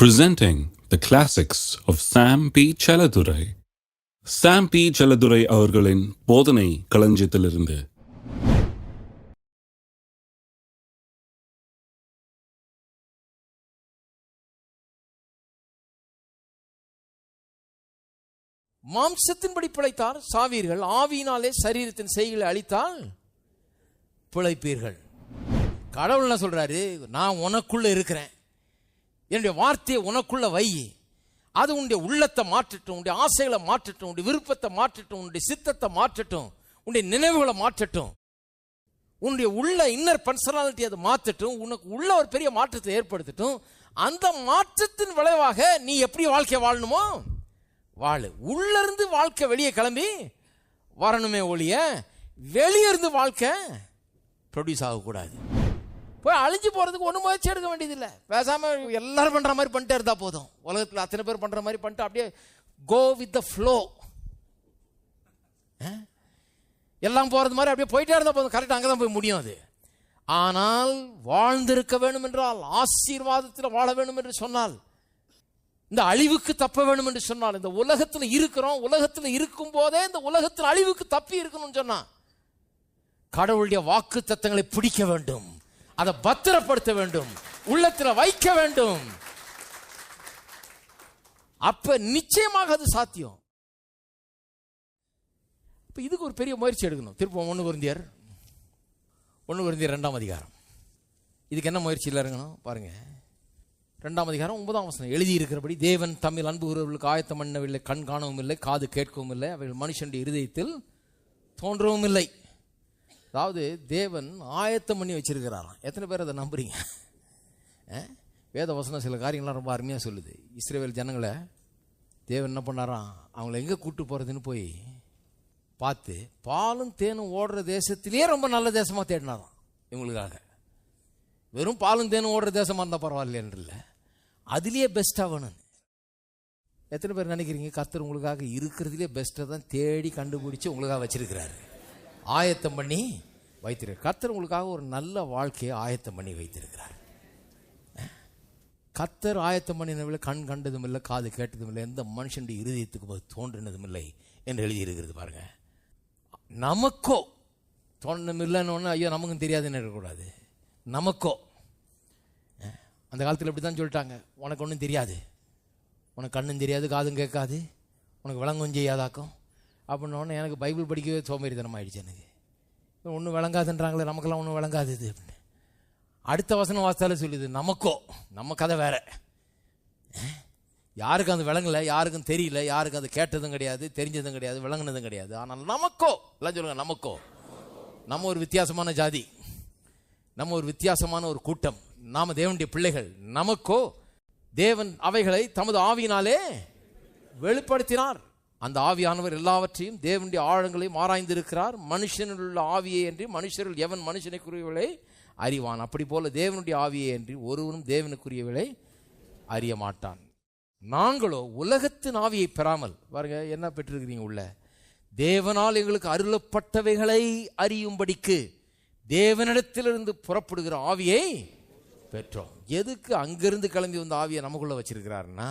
Presenting the classics of Sam P. Chaladurai. Sam P. Chaladurai அவர்களின் போதனை களஞ்சியத்திலிருந்து. மாம்சத்தின்படி பிழைத்தார் சாவீர்கள், ஆவியினாலே சரீரத்தின் செய்களை அழித்தால் பிழைப்பீர்கள். கடவுள் என்ன சொல்றாரு? நான் உனக்குள்ள இருக்கிறேன், என்னுடைய வார்த்தையை உனக்குள்ள வை, அது உன்னுடைய உள்ளத்தை மாற்றட்டும், உன்னுடைய ஆசைகளை மாற்றட்டும், உன்னுடைய விருப்பத்தை மாற்றட்டும், உன்னுடைய சித்தத்தை மாற்றட்டும், உன்னுடைய நினைவுகளை மாற்றட்டும், உன்னுடைய உள்ள இன்னர் பர்சனாலிட்டி அதை மாற்றட்டும், உனக்கு உள்ள ஒரு பெரிய மாற்றத்தை ஏற்படுத்தட்டும். அந்த மாற்றத்தின் விளைவாக நீ எப்படி வாழ்க்கை வாழணுமோ வாழு. உள்ள இருந்து வாழ்க்கை வெளியே கிளம்பி வரணுமே ஒழிய வெளியே இருந்து வாழ்க்கை ப்ரொடியூஸ் ஆகக்கூடாது. போய் அழிஞ்சு போறதுக்கு ஒன்றும் முயற்சி எடுக்க வேண்டியதில்லை. பேசாம எல்லாரும் பண்ற மாதிரி பண்ணிட்டே இருந்தா போதும். உலகத்தில் அத்தனை பேர் பண்ற மாதிரி பண்ணிட்டு அப்படியே கோ வித் த ஃப்ளோ, எல்லாம் போறது மாதிரி அப்படியே போயிட்டே இருந்தா போதும். கரெக்டாக அங்கே தான் போய் முடியும் அது. ஆனால் வாழ்ந்திருக்க வேண்டும் என்றால், ஆசீர்வாதத்தில் வாழ வேண்டும் என்று சொன்னால், இந்த அழிவுக்கு தப்ப வேண்டும் என்று சொன்னால், இந்த உலகத்தில் இருக்கிறோம், உலகத்தில் இருக்கும் போதே இந்த உலகத்தில் அழிவுக்கு தப்பி இருக்கணும்னு சொன்னா கடவுளுடைய வாக்கு தத்தங்களை பிடிக்க வேண்டும், அதை பத்திரப்படுத்த வேண்டும், உள்ளத்தில் வைக்க வேண்டும். அப்ப நிச்சயமாக அது சாத்தியம். இப்ப இதுக்கு ஒரு பெரிய முயற்சி எடுக்கணும். திருப்பம் 1 கொரிந்தியர் 2ஆம் அதிகாரம். இதுக்கு என்ன முயற்சியில் இறங்கணும் பாருங்க. 2ஆம் அதிகாரம் 9ஆம் வசனம். எழுதி இருக்கிறபடி தேவன் தம்மில் அன்பு கூறுவர்களுக்கு ஆயத்தம் பண்ணவில்லை, கண் காணவும் இல்லை, காது கேட்கவும் இல்லை, அவைகள் மனுஷனுடைய இருதயத்தில் தோன்றவும் இல்லை. அதாவது தேவன் ஆயத்தம் பண்ணி வச்சிருக்கிறாராம். எத்தனை பேர் அதை நம்புறீங்க? வேத வசனம் சில காரியங்கள்லாம் ரொம்ப அருமையாக சொல்லுது. இஸ்ரவேல் ஜனங்களை தேவன் என்ன பண்ணாராம், அவங்கள எங்கே கூட்டு போகிறதுன்னு போய் பார்த்து பாலும் தேனும் ஓடுற தேசத்திலேயே ரொம்ப நல்ல தேசமாக தேடினாராம் இவங்களுக்காக. வெறும் பாலும் தேனும் ஓடுற தேசமாக இருந்தால் பரவாயில்லைன்னு இல்லை, அதுலேயே பெஸ்ட்டாக வேணும். எத்தனை பேர் நினைக்கிறீங்க கர்த்தர் உங்களுக்காக இருக்கிறதுலே பெஸ்ட்டை தான் தேடி கண்டுபிடிச்சி உங்களுக்காக வச்சிருக்கிறாரு, ஆயத்தம் பண்ணி வைத்திருக்கிறார். கர்த்தர் உங்களுக்காக ஒரு நல்ல வாழ்க்கையை ஆயத்தம் பண்ணி வைத்திருக்கிறார். கர்த்தர் ஆயத்தம் பண்ணினவில்லை, கண் கண்டதும் இல்லை, காது கேட்டதும் இல்லை, எந்த மனுஷனுடைய இருதயத்துக்கு தோன்றினதும் இல்லை என்று எழுதியிருக்கிறது பாருங்க. நமக்கோ தோன்றதும் இல்லைன்னு ஒன்று ஐயோ நமக்கும் தெரியாதுன்னு இருக்கக்கூடாது. நமக்கோ அந்த காலத்தில் இப்படி தான் சொல்லிட்டாங்க, உனக்கு ஒன்றும் தெரியாது, உனக்கு கண்ணும் தெரியாது, காதும் கேட்காது, உனக்கு விளங்கும் செய்யாதாக்கும் அப்படின்னோடனே எனக்கு பைபிள் படிக்கவே சோம்பேறித்தனம் ஆயிடுச்சு. எனக்கு ஒன்றும் விளங்காதுன்றாங்களே, நமக்கெல்லாம் ஒன்றும் விளங்காது இது அப்படின்னு. அடுத்த வசனம் வாசித்தாலே சொல்லுது நமக்கோ, நம்ம கதை வேற. யாருக்கும் அது விளங்கலை, யாருக்கும் தெரியல, யாருக்கும் அது கேட்டதும் கிடையாது, தெரிஞ்சதும் கிடையாது, விளங்குனதும் கிடையாது. ஆனால் நமக்கோ, எல்லாம் சொல்லுங்க நமக்கோ, நம்ம ஒரு வித்தியாசமான ஜாதி, நம்ம ஒரு வித்தியாசமான ஒரு கூட்டம், நாம தேவனுடைய பிள்ளைகள். நமக்கோ தேவன் அவைகளை தமது ஆவியினாலே வெளிப்படுத்தினார். அந்த ஆவியானவர் எல்லாவற்றையும் தேவனுடைய ஆழங்களையும் ஆராய்ந்திருக்கிறார். மனுஷனில் உள்ள ஆவியை என்று மனுஷரில் எவன் மனுஷனுக்குரியவளை அறிவான், அப்படி போல தேவனுடைய ஆவியை என்று ஒருவனும் தேவனுக்குரியவளை அறிய மாட்டான். நாங்களோ உலகத்தின் ஆவியை பெறாமல், பாருங்க என்ன பெற்றிருக்கிறீங்க உள்ள, தேவனால் எங்களுக்கு அருளப்பட்டவைகளை அறியும்படிக்கு தேவனிடத்திலிருந்து புறப்படுகிற ஆவியை பெற்றோம். எதுக்கு அங்கிருந்து கிளம்பி வந்த ஆவியை நமக்குள்ள வச்சிருக்கிறாருன்னா,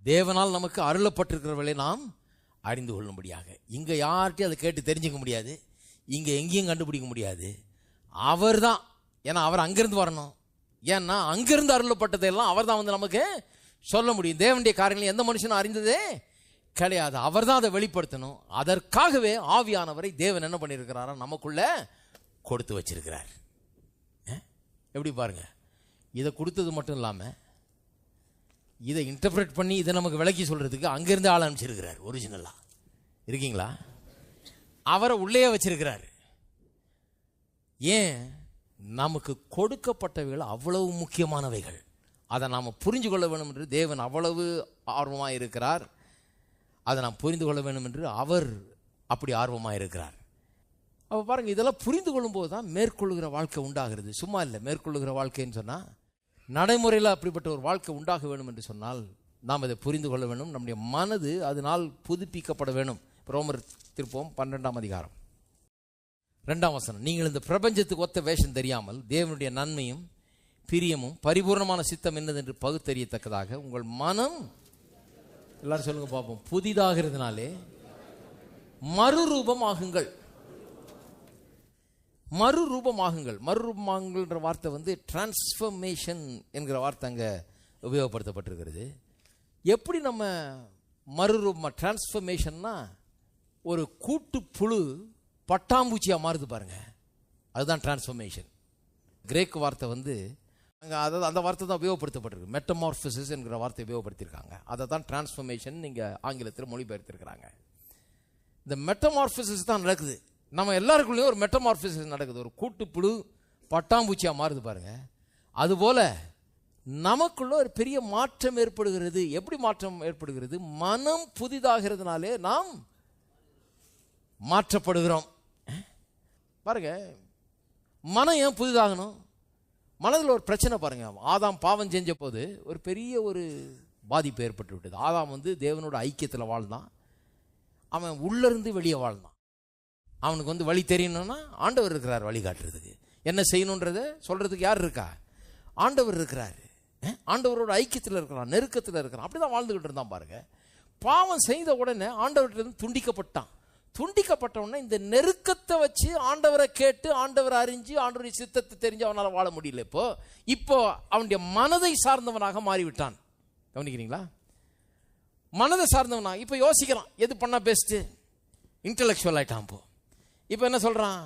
தேவனால் நமக்கு அருளப்பட்டிருக்கிறவர்களை நாம் அறிந்து கொள்ளும்படியாக. இங்கே யார்கிட்டையும் அதை கேட்டு தெரிஞ்சுக்க முடியாது, இங்கே எங்கேயும் கண்டுபிடிக்க முடியாது. அவர் தான், ஏன்னா அவர் அங்கிருந்து வரணும். ஏன்னா அங்கிருந்து அருளப்பட்டதையெல்லாம் அவர் தான் வந்து நமக்கு சொல்ல முடியும். தேவனுடைய காரியங்களை எந்த மனுஷனும் அறிந்ததே கிடையாது, அவர் தான் அதை வெளிப்படுத்தணும். அதற்காகவே ஆவியானவரை தேவன் என்ன பண்ணியிருக்கிறாரா நமக்குள்ள கொடுத்து வச்சிருக்கிறார். எப்படி பாருங்க, இதை கொடுத்தது மட்டும் இல்லாமல் இதை இன்டர்பிரேட் பண்ணி இதை நமக்கு விளக்கி சொல்றதுக்கு அங்கிருந்து ஆள் அனுப்பிச்சிருக்கிறார். ஒரிஜினலா இருக்கீங்களா? அவரை உள்ளே வச்சிருக்கிறார். ஏன்? நமக்கு கொடுக்கப்பட்டவைகள் அவ்வளவு முக்கியமானவைகள், அதை நாம் புரிஞ்சு கொள்ள வேண்டும் என்று தேவன் அவ்வளவு ஆர்வமாக இருக்கிறார். அதை நாம் புரிந்து கொள்ள வேண்டும் என்று அவர் அப்படி ஆர்வமாக இருக்கிறார். அப்போ பாருங்க, இதெல்லாம் புரிந்து கொள்ளும்போது தான் மேற்கொள்ளுகிற வாழ்க்கை உண்டாகிறது. சும்மா இல்லை, மேற்கொள்ளுகிற வாழ்க்கைன்னு சொன்னால் நடைமுறையில் அப்படிப்பட்ட ஒரு வாழ்க்கை உண்டாக வேண்டும் என்று சொன்னால் நாம் அதை புரிந்து கொள்ள வேண்டும். நம்முடைய மனது அதனால் புதுப்பிக்கப்பட வேண்டும். ரோமர் திருப்பம் 12ஆம் அதிகாரம் 2ஆம் வசனம். நீங்கள் இந்த பிரபஞ்சத்துக்கு ஒத்த வேஷம் தெரியாமல் தேவனுடைய நன்மையும் பிரியமும் பரிபூர்ணமான சித்தம் என்னது என்று பகுத்தறியத்தக்கதாக உங்கள் மனம், எல்லாரும் சொல்லுங்க பார்ப்போம், புதிதாகிறதுனாலே மறுரூபமாகுங்கள். மறுரூபமாகுங்கள். மறுரூபமாகுங்கள்ன்ற வார்த்தை வந்து டிரான்ஸ்ஃபர்மேஷன் என்கிற வார்த்தை அங்கே உபயோகப்படுத்தப்பட்டிருக்கிறது. எப்படி நம்ம மறுரூபமா, டிரான்ஸ்ஃபர்மேஷன்னா ஒரு கூட்டு புழு பட்டாம்பூச்சியாக மாறுது பாருங்க, அதுதான் டிரான்ஸ்ஃபர்மேஷன். கிரேக் வார்த்தை வந்து அங்கே அதாவது அந்த வார்த்தை தான் உபயோகப்படுத்தப்பட்டிருக்கு. மெட்டமார்பிசிஸ் என்கிற வார்த்தை உபயோகப்படுத்தியிருக்காங்க. அதை தான் டிரான்ஸ்ஃபர்மேஷன் நீங்கள் ஆங்கிலத்தில் மொழிபெயர்த்திருக்கிறாங்க. இந்த மெட்டமார்பிசிஸ் தான் நடக்குது. நம்ம எல்லாருக்குள்ளேயும் ஒரு மெட்டமார்பிசிஸ் நடக்குது. ஒரு கூட்டுப்புழு பட்டாம்பூச்சியாக மாறுது பாருங்க. அதுபோல நமக்குள்ள ஒரு பெரிய மாற்றம் ஏற்படுகிறது. எப்படி மாற்றம் ஏற்படுகிறது? மனம் புதிதாகிறதுனாலே நாம் மாற்றப்படுகிறோம். பாருங்க, மனம் ஏன் புதிதாகணும்? மனதில் ஒரு பிரச்சனை பாருங்க. ஆதாம் பாவம் செஞ்ச போது ஒரு பெரிய ஒரு பாதிப்பு ஏற்பட்டு விட்டது. ஆதாம் வந்து தேவனோட ஐக்கியத்தில் வாழ்ந்தான். அவன் உள்ளிருந்து வெளியே வாழ்ந்தான். அவனுக்கு வந்து வழி தெரியணும்னா ஆண்டவர் இருக்கிறார் வழி காட்டுறதுக்கு. என்ன செய்யணுன்றதை சொல்றதுக்கு யார் இருக்கா? ஆண்டவர் இருக்கிறார். ஆண்டவரோட ஐக்கியத்தில் இருக்கிறான், நெருக்கத்தில் இருக்கிறான். அப்படிதான் வாழ்ந்துகிட்டு இருந்தான் பாருங்க. பாவம் செய்த உடனே ஆண்டவர்கிட்ட துண்டிக்கப்பட்டான். துண்டிக்கப்பட்ட உடனே இந்த நெருக்கத்தை வச்சு ஆண்டவரை கேட்டு, ஆண்டவரை அறிஞ்சு, ஆண்டவருடைய சித்தத்தை தெரிஞ்சு அவனால் வாழ முடியல. இப்போ அவனுடைய மனதை சார்ந்தவனாக மாறிவிட்டான். கவனிக்கிறீங்களா? மனதை சார்ந்தவனாக இப்போ யோசிக்கிறான், எது பண்ணா பெஸ்ட்டு. இன்டலெக்சுவல் ஆயிட்டான். இப்போ என்ன சொல்றான்?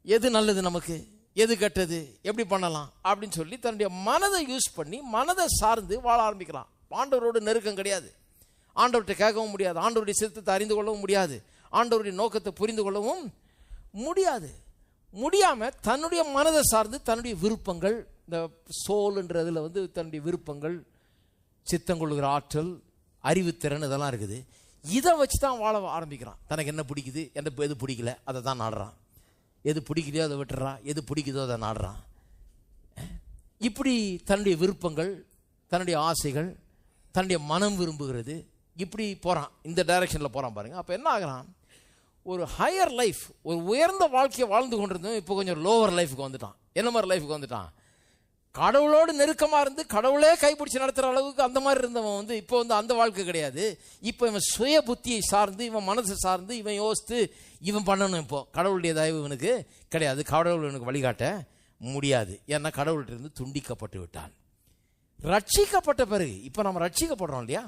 எது நல்லது நமக்கு, எது கெட்டது, எப்படி பண்ணலாம் அப்படின்னு சொல்லி தன்னுடைய மனதை யூஸ் பண்ணி மனதை சார்ந்து வாழ ஆரம்பிக்கிறான். ஆண்டவரோட நெருக்கம் கிடையாது. ஆண்டவர்கிட்ட கேட்கவும் முடியாது. ஆண்டவருடைய சித்தத்தை அறிந்து கொள்ளவும் முடியாது. ஆண்டவருடைய நோக்கத்தை புரிந்து கொள்ளவும் முடியாது. முடியாம தன்னுடைய மனதை சார்ந்து தன்னுடைய விருப்பங்கள், இந்த சோல்ன்றதுல வந்து தன்னுடைய விருப்பங்கள், சித்தம் கொள்ளுகிற ஆற்றல், அறிவுத்திறன் இதெல்லாம் இருக்குது. இதை வச்சு தான் வாழ ஆரம்பிக்கிறான். தனக்கு என்ன பிடிக்குது, எது பிடிக்கல அதை தான் நாடுறான். எது பிடிக்கலையோ அதை விட்டுறான், எது பிடிக்குதோ அதை நாடுறான். இப்படி தன்னுடைய விருப்பங்கள், தன்னுடைய ஆசைகள், தன்னுடைய மனம் விரும்புகிறது, இப்படி போகிறான். இந்த டைரக்ஷனில் போகிறான் பாருங்க. அப்போ என்ன ஆகிறான்? ஒரு ஹையர் லைஃப், ஒரு உயர்ந்த வாழ்க்கையை வாழ்ந்து கொண்டிருந்தோம். இப்போ கொஞ்சம் லோவர் லைஃபுக்கு வந்துட்டான். என்ன மாதிரி லைஃபுக்கு வந்துட்டான்? கடவுளோடு நெருக்கமாக இருந்து கடவுளே கைப்பிடிச்சு நடத்துகிற அளவுக்கு அந்த மாதிரி இருந்தவன் வந்து இப்போ வந்து அந்த வாழ்க்கை கிடையாது. இப்போ இவன் சுய புத்தியை சார்ந்து, இவன் மனசை சார்ந்து, இவன் யோசித்து இவன் பண்ணணும். இப்போ கடவுளுடைய தயவு இவனுக்கு கிடையாது. கடவுள் இவனுக்கு வழிகாட்ட முடியாது. ஏன்னா கடவுள்கிட்ட இருந்து துண்டிக்கப்பட்டு விட்டான். ரட்சிக்கப்பட்ட பிறகு இப்போ நம்ம ரட்சிக்கப்படுறோம் இல்லையா?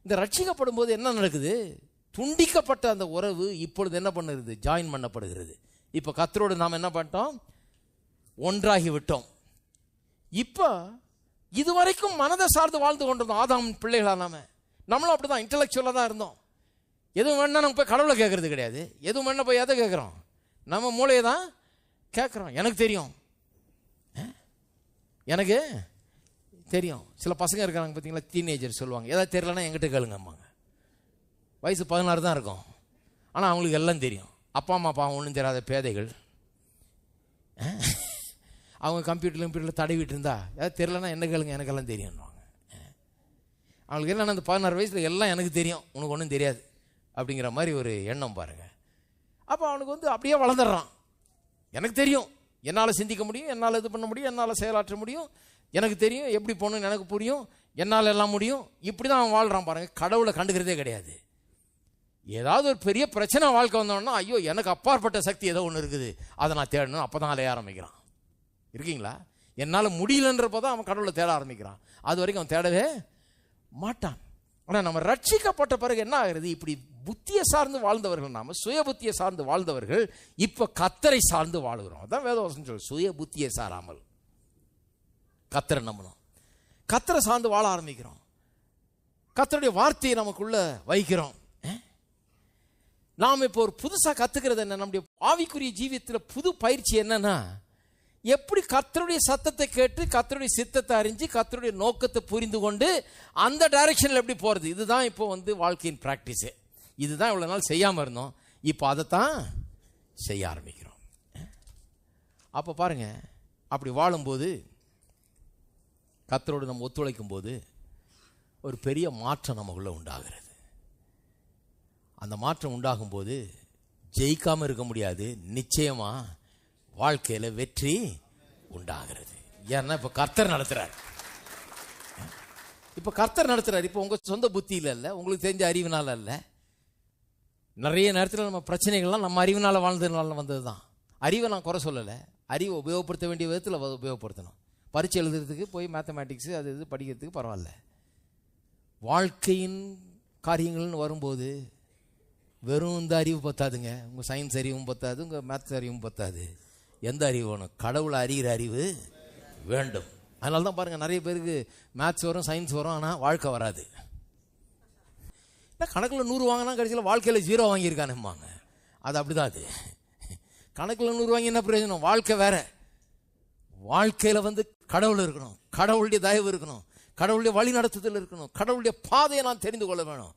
இந்த ரட்சிக்கப்படும் போது என்ன நடக்குது? துண்டிக்கப்பட்ட அந்த உறவு இப்பொழுது என்ன பண்ணுறது? ஜாயின் பண்ணப்படுகிறது. இப்போ கர்த்தரோடு நாம் என்ன பண்ணிட்டோம்? ஒன்றாகி விட்டோம். இப்போ இதுவரைக்கும் மனதை சார்ந்து வாழ்ந்து கொண்டிருந்தோம். ஆதாம் பிள்ளைகளா நம்மளும் அப்படிதான் இன்டலெக்சுவலாக தான் இருந்தோம். எதுவும் வேணா நம்ம போய் கடவுளை கேட்கறது கிடையாது. எதுவும் வேணா போய் எதை கேட்குறோம்? நம்ம மூளையை தான் கேட்குறோம். எனக்கு தெரியும், எனக்கு தெரியும். சில பசங்க இருக்கிறாங்க பார்த்தீங்களா, டீனேஜர் சொல்லுவாங்க, ஏதாவது தெரியலன்னா என்கிட்ட கேளுங்கம்மாங்க. வயசு 16 தான் இருக்கும், ஆனால் அவங்களுக்கு எல்லாம் தெரியும். அப்பா அம்மா பாவம் ஒன்றும் தெரியாத பேதைகள். அவங்க கம்ப்யூட்டரில் தடவிட்டு இருந்தா ஏதாவது தெரியலன்னா என்ன கேளுங்க, எனக்கெல்லாம் தெரியும்வாங்க. அவங்களுக்கு என்னென்ன அந்த 16 வயசில் எல்லாம் எனக்கு தெரியும், உனக்கு ஒன்றும் தெரியாது அப்படிங்கிற மாதிரி ஒரு எண்ணம் பாருங்க. அப்போ அவனுக்கு வந்து அப்படியே வளர்ந்துடுறான். எனக்கு தெரியும், என்னால் சிந்திக்க முடியும், என்னால் இது பண்ண முடியும், என்னால் செயலாற்ற முடியும், எனக்கு தெரியும் எப்படி போகணும்னு எனக்கு புரியும், என்னால் எல்லாம் முடியும். இப்படி தான் அவன் வாழ்கிறான் பாருங்க. கடவுளை கண்டுக்கிறதே கிடையாது. ஏதாவது ஒரு பெரிய பிரச்சனை வாழ்க்கை வந்தோன்னா, ஐயோ எனக்கு அப்பாற்பட்ட சக்தி ஏதோ ஒன்று இருக்குது, அதை நான் தேடணும். அப்போ தான் அலைய ஆரம்பிக்கிறான். இருக்கீங்களா? என்னால் முடியலன்றப்போ தான் அவன் கடவுளை தேட ஆரம்பிக்கிறான். அது வரைக்கும் அவன் தேடவே மாட்டான். ஆனால் நம்ம ரட்சிக்கப்பட்ட பிறகு என்ன ஆகிறது? இப்படி புத்தியை சார்ந்து வாழ்ந்தவர்கள், நாம சுய புத்தியை சார்ந்து வாழ்ந்தவர்கள் இப்போ கர்த்தரை சார்ந்து வாழுகிறோம். அதான் வேதவசனம் சொல்லு, சுய புத்தியை சாராமல் கர்த்தரை நம்பணும். கர்த்தரை சார்ந்து வாழ ஆரம்பிக்கிறோம். கர்த்தருடைய வார்த்தையை நமக்குள்ள வைக்கிறோம். நாம் இப்போ ஒரு புதுசாக கற்றுக்கிறது என்ன? நம்முடைய ஆவிக்குரிய ஜீவியத்தில் புது பயிற்சி என்னன்னா, எப்படி கர்த்தருடைய சத்தத்தை கேட்டு கர்த்தருடைய சித்தத்தை அறிஞ்சு கர்த்தருடைய நோக்கத்தை புரிந்து கொண்டு அந்த டைரக்ஷனில் எப்படி போகிறது. இதுதான் இப்போ வந்து வாழ்க்கையின் ப்ராக்டிஸு. இதுதான் இவ்வளோ நாள் செய்யாமல் இருந்தோம், இப்போ அதைத்தான் செய்ய ஆரம்பிக்கிறோம். அப்போ பாருங்க, அப்படி வாழும்போது கர்த்தரோடு நம்ம ஒத்துழைக்கும் போது ஒரு பெரிய மாற்றம் நமக்குள்ளே உண்டாகிறது. அந்த மாற்றம் உண்டாகும் போது ஜெயிக்காமல் இருக்க முடியாது, நிச்சயமாக வாழ்க்கையில் வெற்றி உண்டாகிறது. ஏன்னா இப்ப கர்த்தர் நடத்துறார். இப்ப கர்த்தர் நடத்துறாரு. இப்ப உங்க சொந்த புத்தியில இல்ல, உங்களுக்கு தெரிஞ்ச அறிவினால இல்ல. நிறைய நேரத்தில் நம்ம பிரச்சனைகள்லாம் நம்ம அறிவினால வாழ்ந்ததுனால வந்ததுதான். அறிவை நான் குறை சொல்லலை, அறிவை உபயோகப்படுத்த வேண்டிய விதத்தில் உபயோகப்படுத்தணும். பரீட்சை எழுதுறதுக்கு போய் மேத்தமேட்டிக்ஸ் அது இது படிக்கிறதுக்கு பரவாயில்ல. வாழ்க்கையின் காரியங்கள்னு வரும்போது வெறும் இந்த அறிவு பத்தாதுங்க. உங்கள் சயின்ஸ் அறிவும் பத்தாது, உங்கள் மேத்ஸ் அறிவும் பத்தாது. எந்த அறிவு வேணும்? கடவுளை அறிகிற அறிவு வேண்டும். அதனால தான் பாருங்கள், நிறைய பேருக்கு மேத்ஸ் வரும், சயின்ஸ் வரும், ஆனால் வாழ்க்கை வராது. கணக்கில் 100 வாங்கினா கடைசியில் வாழ்க்கையில் 0 வாங்கியிருக்கானும்பாங்க. அது அப்படிதான். அது கணக்கில் 100 வாங்கி என்ன பிரயோஜனம்? வாழ்க்கை வேற. வாழ்க்கையில் கடவுள் இருக்கணும், கடவுளுடைய தயவு இருக்கணும், கடவுளுடைய வழி நடத்துதல் இருக்கணும், கடவுளுடைய பாதையை நான் தெரிந்து கொள்ள வேணும்,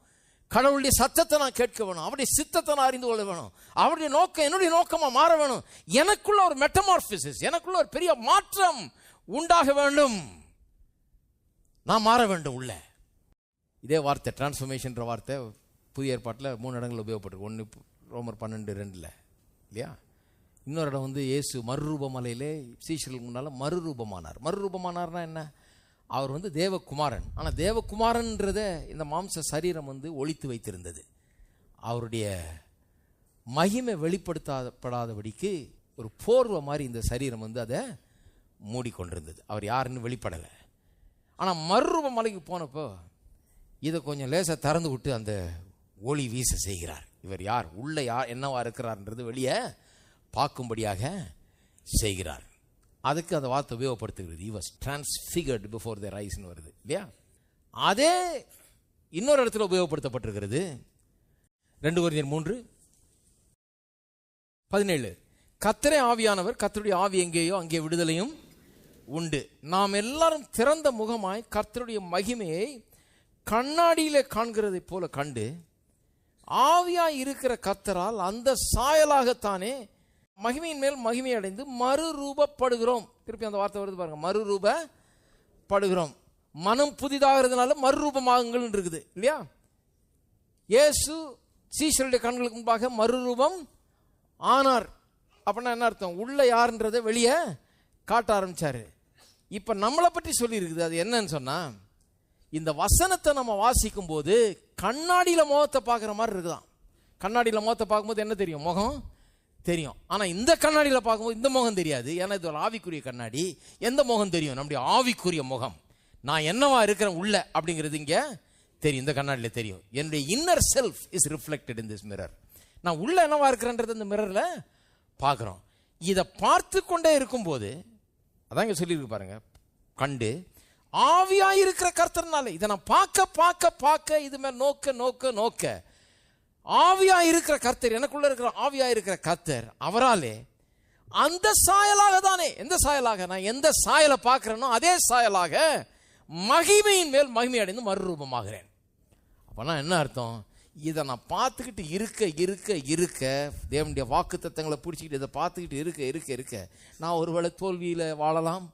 கடவுளுடைய சத்தத்தை நான் கேட்க வேணும், அவருடைய சித்தத்தை நான் அறிந்து கொள்ள வேணும், அவருடைய நோக்கம் என்னுடைய நோக்கமா மாற வேணும். எனக்குள்ள ஒரு மெட்டமார்பிசிஸ், எனக்குள்ள ஒரு பெரிய மாற்றம் உண்டாக வேண்டும். நான் மாற வேண்டும் உள்ள. இதே வார்த்தை டிரான்ஸ்ஃபர்மேஷன்ற வார்த்தை புதிய ஏற்பாட்டில் 3 இடங்கள் உபயோகப்பட்டிருக்கு. 1 ரோமர் 12:2 இல்லையா? இன்னொரு இடம் இயேசு மறுரூபமலையிலே சீஷர்களுக்கு முன்னால் மறுரூபமானார். மறுரூபமானார்னா என்ன? அவர் தேவகுமாரன். ஆனால் தேவகுமாரன்றத இந்த மாம்ச சரீரம் ஒழித்து வைத்திருந்தது. அவருடைய மகிமை வெளிப்படுத்தப்படாதபடிக்கு ஒரு போர்வை மாதிரி இந்த சரீரம் அதை மூடிக்கொண்டிருந்தது. அவர் யாருன்னு வெளிப்படலை. ஆனால் மறுரூபமலைக்கு போனப்போ இதை கொஞ்சம் லேசாக திறந்து விட்டு அந்த ஒளி வீச செய்கிறார். இவர் யார், உள்ள யார் என்னவா இருக்கிறார்ன்றது வெளியே பார்க்கும்படியாக செய்கிறார். அதுக்கு அந்த வார்த்தை உபயோகப்படுத்துகிறது. He was transfigured before their eyes ன்னு வருது இல்லையா? அதே இன்னொரு இடத்துல உபயோகப்படுத்தப்பட்டிருக்கிறது. 2 கொரிந்தியர் 3:17 கர்த்தரே ஆவியானவர், கர்த்தருடைய ஆவி எங்கேயோ அங்கே விடுதலையும் உண்டு. நாம் எல்லாரும் திறந்த முகமாய் கர்த்தருடைய மகிமையை கண்ணாடியிலே காண்கிறதை போல கண்டு ஆவியாய் இருக்கிற கர்த்தரால் அந்த சாயலாகத்தானே மகிமையின் மேல் மகிமை அடைந்து மறுரூபப்படுகிறோம். திருப்பி அந்த வார்த்தை வருது பாருங்க, மறுரூபப்படுகிறோம். மனம் புதிதாகிறதுனால மறுரூபமாகுங்கள் இருக்குது இல்லையா? இயேசு சீஷருடைய கண்களுக்கு முன்பாக மறுரூபம் ஆனார். அப்படின்னா என்ன அர்த்தம்? உள்ள யாருன்றதை வெளியே காட்ட ஆரம்பிச்சாரு. இப்ப நம்மளை பற்றி சொல்லி இருக்குது. அது என்னன்னு சொன்னா, இந்த வசனத்தை நம்ம வாசிக்கும் போது கண்ணாடியில முகத்தை பார்க்குற மாதிரி இருக்குதான். கண்ணாடியில முகத்தை பார்க்கும்போது என்ன தெரியும்? முகம் தெரியும். ஆனால் இந்த கண்ணாடியில் பார்க்கும்போது இந்த முகம் தெரியாது. ஏன்னா இது ஒரு ஆவிக்குரிய கண்ணாடி. எந்த முகம் தெரியும்? நம்முடைய ஆவிக்குரிய முகம். நான் என்னவா இருக்கிறேன் உள்ள அப்படிங்கிறது இங்கே தெரியும், இந்த கண்ணாடியில் தெரியும். என்னுடைய inner self is reflected in this mirror. நான் உள்ள என்னவா இருக்கிறேன்றது இந்த மிரரில் பார்க்குறோம். இதை பார்த்து கொண்டே இருக்கும்போது அதான் இங்கே சொல்லியிருக்கு பாருங்க, கண்டு ஆவியாயிருக்கிற கர்த்தர்னால இதை நான் பார்க்க பார்க்க பார்க்க இது மேல் நோக்க நோக்க நோக்க ஆவியாயிருக்கிற கர்த்தர், எனக்குள்ள இருக்கிற ஆவியாயிருக்கிற கர்த்தர், அவராலே அந்த சாயலாக தானே. எந்த சாயலாக? நான் எந்த சாயலை பார்க்கிறேனோ அதே சாயலாக மகிமையின் மேல் மகிமை அடைந்து மறுரூபமாகிறேன். அப்பனா என்ன அர்த்தம்? இதை நான் பார்த்துக்கிட்டு இருக்க இருக்க இருக்க தேவனுடைய வாக்கு தத்தங்களை பிடிச்சிக்கிட்டு இதை பார்த்துக்கிட்டு இருக்க இருக்க இருக்க நான் ஒருவேளை தோல்வியில் வாழலாம்,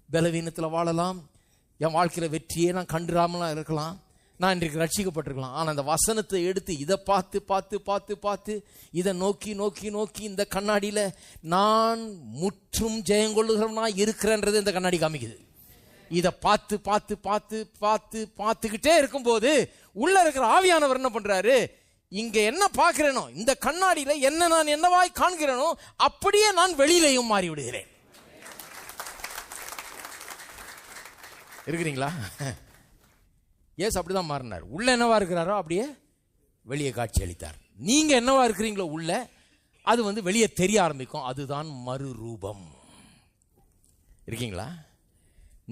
பலவீனத்தில் வாழலாம், என் வாழ்க்கையில் வெற்றியே நான் கண்டுராமலாம் இருக்கலாம், நான் இன்றைக்கு ரட்சிக்கப்பட்டிருக்கலாம். ஆனால் அந்த வசனத்தை எடுத்து இதை பார்த்து பார்த்து பார்த்து பார்த்து இதை நோக்கி நோக்கி நோக்கி இந்த கண்ணாடியில் நான் முற்றும் ஜெயங்கொள்ளுகிறவனா இருக்கிறேன்றது இந்த கண்ணாடி காமிக்குது. இதை பார்த்து பார்த்து பார்த்து பார்த்து பார்த்துக்கிட்டே இருக்கும்போது உள்ள இருக்கிற ஆவியானவர் என்ன பண்றாரு? இங்க என்ன பார்க்கிறேனோ இந்த கண்ணாடியில என்ன நான் என்னவாய் காண்கிறேனோ அப்படியே நான் வெளியிலையும் மாறி விடுகிறேன். இருக்கிறீங்களா? ஏசு அப்படிதான் மாறினார். உள்ள என்னவா இருக்கிறாரோ அப்படியே வெளியே காட்சி அளித்தார். நீங்க என்னவா இருக்கிறீங்களோ உள்ள அது வெளியே தெரிய ஆரம்பிக்கும். அதுதான் மறுரூபம். இருக்கீங்களா?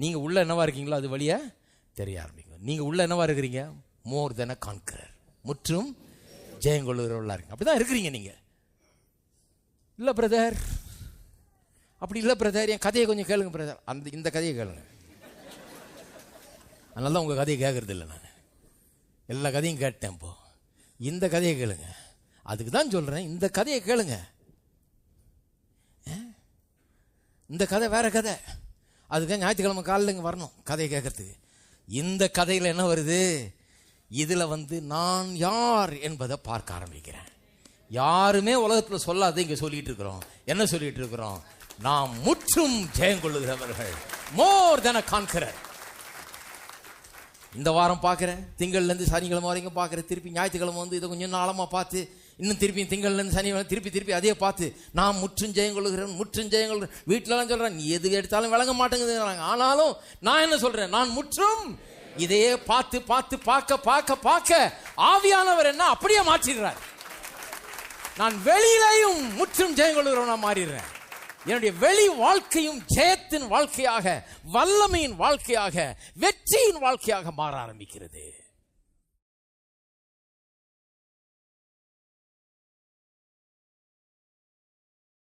நீங்க உள்ள என்னவா இருக்கீங்களோ அது வெளியே தெரிய ஆரம்பிக்கும். நீங்க உள்ள என்னவா இருக்கிறீங்க? மோர் தென் a conqueror, முற்றும் ஜெயங்கொள்ளுகிறவர்களா இருக்கு. அப்படிதான் இருக்கிறீங்க நீங்க. இல்ல பிரதர், அப்படி இல்ல பிரதர், என் கதையை கொஞ்சம் கேளுங்க பிரதர். இந்த கதையை கேளுங்க. அதனால தான் உங்க கதையை கேட்கறது இல்லை. நான் எல்லா கதையும் கேட்டேன். இப்போ இந்த கதையை கேளுங்க. அதுக்கு தான் சொல்றேன், இந்த கதையை கேளுங்க. இந்த கதை வேற கதை. அதுக்கு ஞாயிற்றுக்கிழமை காலையில் இங்கே வரணும் கதையை கேட்கறதுக்கு. இந்த கதையில் என்ன வருது? இதுல நான் யார் என்பதை பார்க்க ஆரம்பிக்கிறேன். யாருமே உலகத்தில் சொல்லாத இங்க சொல்லிட்டு இருக்கிறோம். என்ன சொல்லிட்டு இருக்கிறோம்? நாம் முற்றும் ஜெயங்கொள்ளுகிறவர்கள். மோர் தென் a conqueror. இந்த வாரம் பார்க்குறேன், திங்கள்லேருந்து சனிக்கிழமை வரைக்கும் பார்க்குறேன், திருப்பி ஞாயிற்றுக்கிழமை வந்து இதை கொஞ்சம் நாளமாக பார்த்து, இன்னும் திருப்பி திங்கள்லேருந்து சனிக்கிழமை திருப்பி அதே பார்த்து, நான் முற்றும் ஜெயங்கொள்ளுகிறேன், முற்றும் ஜெயங்கொள்கிறேன். வீட்டிலலாம் சொல்கிறேன், நீ எது எடுத்தாலும் விளங்க மாட்டேங்குது. ஆனாலும் நான் என்ன சொல்கிறேன், நான் முற்றும் இதையே பார்க்க ஆவியானவர் என்ன அப்படியே மாற்றிடுறார். நான் வெளியிலையும் முற்றும் ஜெயங்கொள்ளுகிறவனா மாறிடுறேன். என்னுடைய வெளி வாழ்க்கையும் ஜெயத்தின் வாழ்க்கையாக, வல்லமையின் வாழ்க்கையாக, வெற்றியின் வாழ்க்கையாக மாற ஆரம்பிக்கிறது.